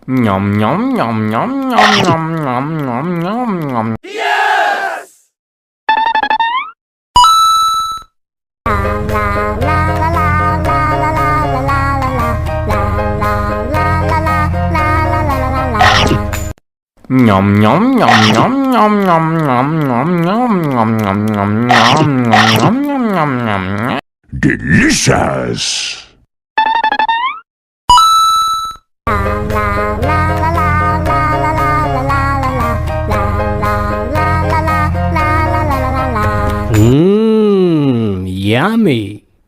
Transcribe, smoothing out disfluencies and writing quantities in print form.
Nom nom nom nom nom nom nom nom nom nom. Yes! Nom nom nom nom nom nom nom nom nom nom nom nom nom nom nom nom. Delicious! Yummy!